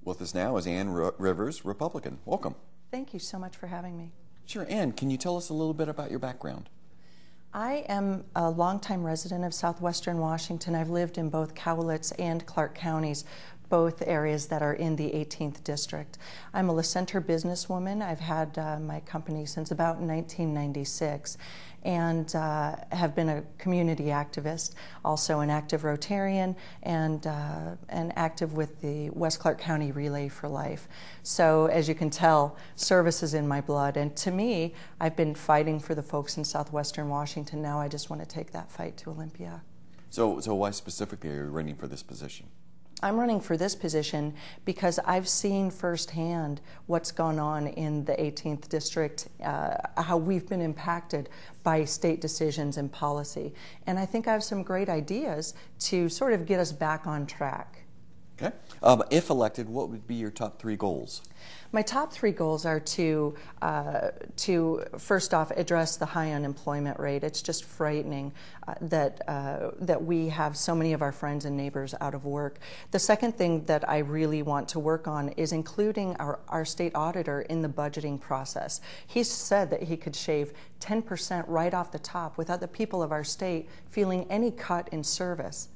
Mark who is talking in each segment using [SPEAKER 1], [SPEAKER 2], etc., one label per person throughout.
[SPEAKER 1] With us now is Ann Rivers, Republican. Welcome.
[SPEAKER 2] Thank you so much for having me.
[SPEAKER 1] Sure. Ann, can you tell us a little bit about your background?
[SPEAKER 2] I am a longtime resident of southwestern Washington. I've lived in both Cowlitz and Clark counties, both areas that are in the 18th district. I'm a La Center businesswoman. I've had my company since about 1996 and have been a community activist, also an active Rotarian and active with the West Clark County Relay for Life. So as you can tell, service is in my blood, and to me, I've been fighting for the folks in southwestern Washington. Now I just want to take that fight to Olympia.
[SPEAKER 1] So why specifically are you running for this position?
[SPEAKER 2] I'm running for this position because I've seen firsthand what's gone on in the 18th district, how we've been impacted by state decisions and policy. And I think I have some great ideas to sort of get us back on track.
[SPEAKER 1] Okay. If elected, what would be your top 3 goals?
[SPEAKER 2] My top 3 goals are to first off address the high unemployment rate. It's just frightening that we have so many of our friends and neighbors out of work. The second thing that I really want to work on is including our state auditor in the budgeting process. He said that he could shave 10% right off the top without the people of our state feeling any cut in service.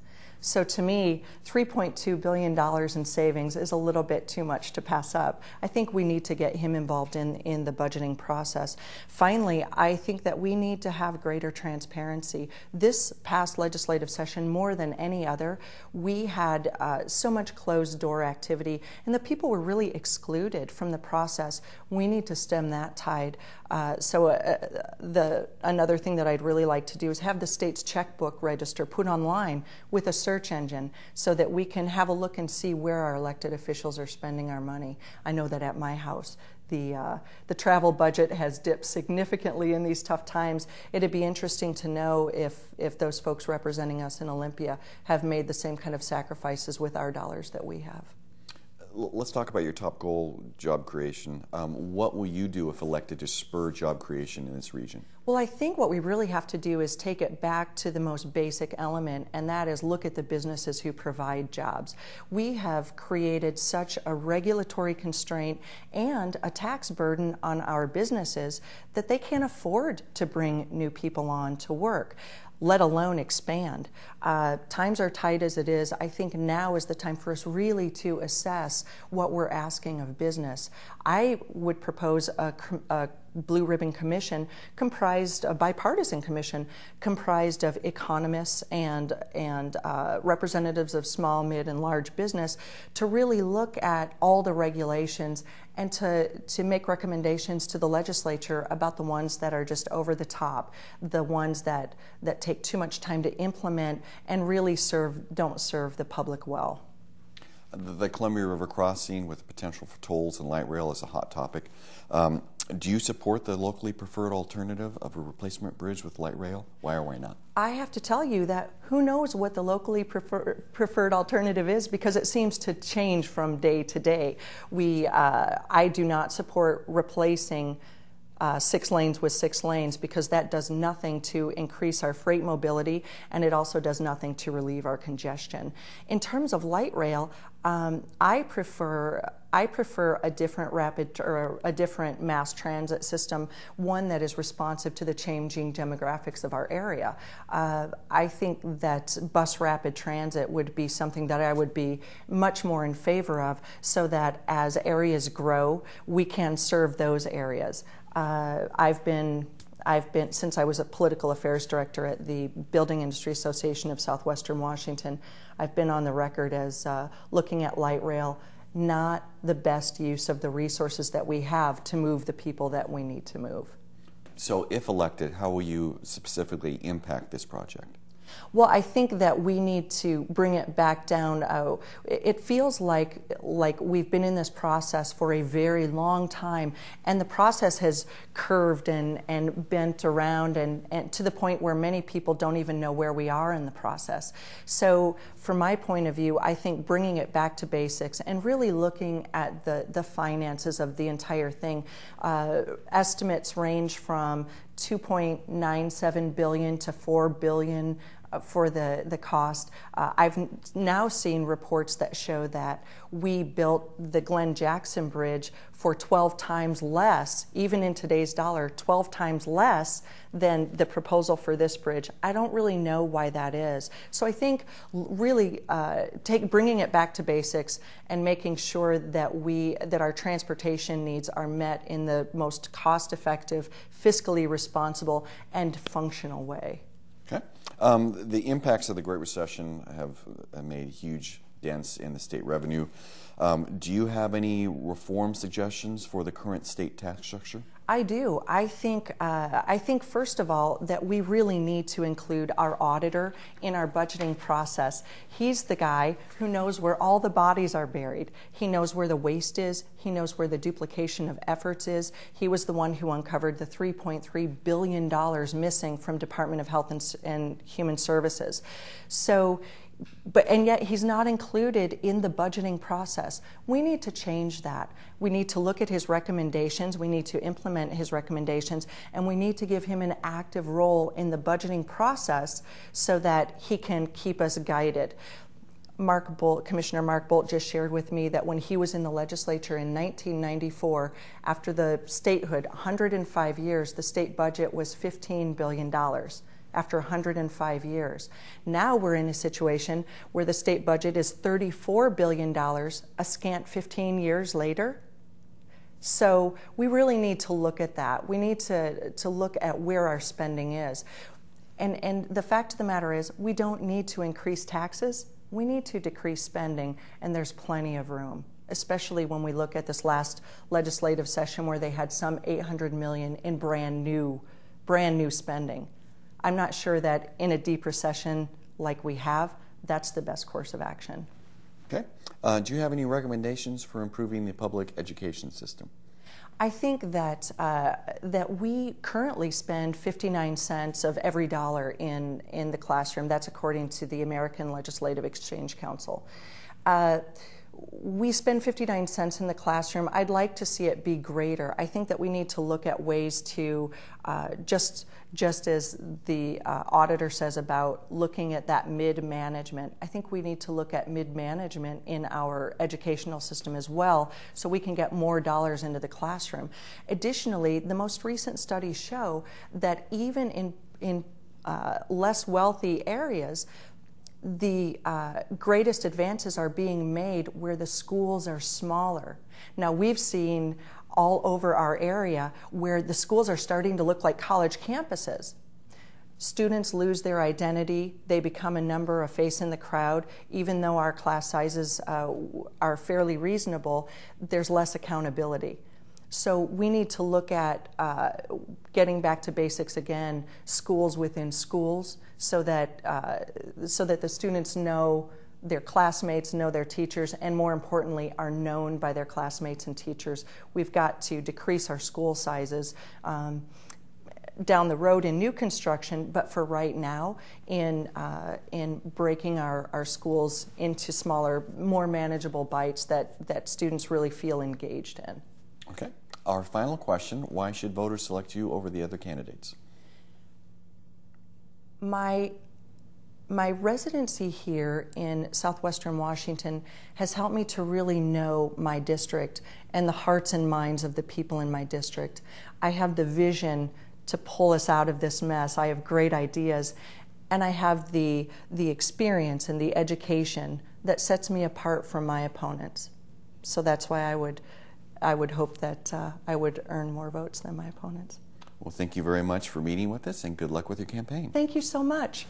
[SPEAKER 2] So to me, $3.2 billion in savings is a little bit too much to pass up. I think we need to get him involved in the budgeting process. Finally, I think that we need to have greater transparency. This past legislative session, more than any other, we had so much closed door activity, and the people were really excluded from the process. We need to stem that tide. Another thing that I'd really like to do is have the state's checkbook register put online with a search engine so that we can have a look and see where our elected officials are spending our money. I know that at my house, the travel budget has dipped significantly in these tough times. It'd be interesting to know if those folks representing us in Olympia have made the same kind of sacrifices with our dollars that we have.
[SPEAKER 1] Let's talk about your top goal, job creation. What will you do if elected to spur job creation in this region?
[SPEAKER 2] Well, I think what we really have to do is take it back to the most basic element, and that is look at the businesses who provide jobs. We have created such a regulatory constraint and a tax burden on our businesses that they can't afford to bring new people on to work, let alone expand. Times are tight as it is. I think now is the time for us really to assess what we're asking of business. I would propose a blue ribbon commission comprised, a bipartisan commission comprised of economists and representatives of small, mid, and large business to really look at all the regulations and to make recommendations to the legislature about the ones that are just over the top, the ones that take too much time to implement and really don't serve the public well.
[SPEAKER 1] The Columbia River crossing with the potential for tolls and light rail is a hot topic. Do you support the locally preferred alternative of a replacement bridge with light rail? Why or why not?
[SPEAKER 2] I have to tell you that who knows what the locally preferred alternative is, because it seems to change from day to day. I do not support replacing 6 lanes with 6 lanes, because that does nothing to increase our freight mobility, and it also does nothing to relieve our congestion. In terms of light rail, I prefer a different mass transit system, one that is responsive to the changing demographics of our area. I think that bus rapid transit would be something that I would be much more in favor of, so that as areas grow, we can serve those areas. I've been, since I was a political affairs director at the Building Industry Association of Southwestern Washington, I've been on the record as looking at light rail not the best use of the resources that we have to move the people that we need to move.
[SPEAKER 1] So if elected, how will you specifically impact this project?
[SPEAKER 2] Well, I think that we need to bring it back down. It feels like we've been in this process for a very long time, and the process has curved and bent around and to the point where many people don't even know where we are in the process. So from my point of view, I think bringing it back to basics and really looking at the finances of the entire thing. Estimates range from $2.97 billion to $4 billion for the cost. I've now seen reports that show that we built the Glen Jackson Bridge for 12 times less, even in today's dollar, 12 times less than the proposal for this bridge. I don't really know why that is. So I think really bringing it back to basics and making sure that our transportation needs are met in the most cost-effective, fiscally responsible, and functional way.
[SPEAKER 1] Okay. The impacts of the Great Recession have made huge dents in the state revenue. Do you have any reform suggestions for the current state tax structure?
[SPEAKER 2] I do. I think first of all that we really need to include our auditor in our budgeting process. He's the guy who knows where all the bodies are buried. He knows where the waste is. He knows where the duplication of efforts is. He was the one who uncovered the $3.3 billion missing from Department of Health and Human Services. And yet he's not included in the budgeting process. We need to change that. We need to look at his recommendations, we need to implement his recommendations, and we need to give him an active role in the budgeting process so that he can keep us guided. Commissioner Mark Bolt just shared with me that when he was in the legislature in 1994, after the statehood, 105 years, the state budget was $15 billion. After 105 years. Now we're in a situation where the state budget is $34 billion, a scant 15 years later. So we really need to look at that. We need to look at where our spending is. And the fact of the matter is, we don't need to increase taxes. We need to decrease spending, and there's plenty of room, especially when we look at this last legislative session where they had some $800 million in brand new spending. I'm not sure that in a deep recession like we have, that's the best course of action.
[SPEAKER 1] Okay. Do you have any recommendations for improving the public education system?
[SPEAKER 2] I think that we currently spend 59 cents of every dollar in the classroom. That's according to the American Legislative Exchange Council. We spend 59 cents in the classroom. I'd like to see it be greater. I think that we need to look at ways to, just as the auditor says about looking at that mid-management, I think we need to look at mid-management in our educational system as well so we can get more dollars into the classroom. Additionally, the most recent studies show that even in less wealthy areas, the greatest advances are being made where the schools are smaller. Now, we've seen all over our area where the schools are starting to look like college campuses. Students lose their identity. They become a number, a face in the crowd. Even though our class sizes are fairly reasonable, there's less accountability. So we need to look at getting back to basics again, schools within schools, so that the students know their classmates, know their teachers, and more importantly, are known by their classmates and teachers. We've got to decrease our school sizes down the road in new construction, but for right now, in breaking our schools into smaller, more manageable bites that students really feel engaged in.
[SPEAKER 1] Okay. Our final question, why should voters select you over the other candidates?
[SPEAKER 2] My residency here in southwestern Washington has helped me to really know my district and the hearts and minds of the people in my district. I have the vision to pull us out of this mess. I have great ideas, and I have the experience and the education that sets me apart from my opponents. So that's why I would hope that I would earn more votes than my opponents.
[SPEAKER 1] Well, thank you very much for meeting with us, and good luck with your campaign.
[SPEAKER 2] Thank you so much.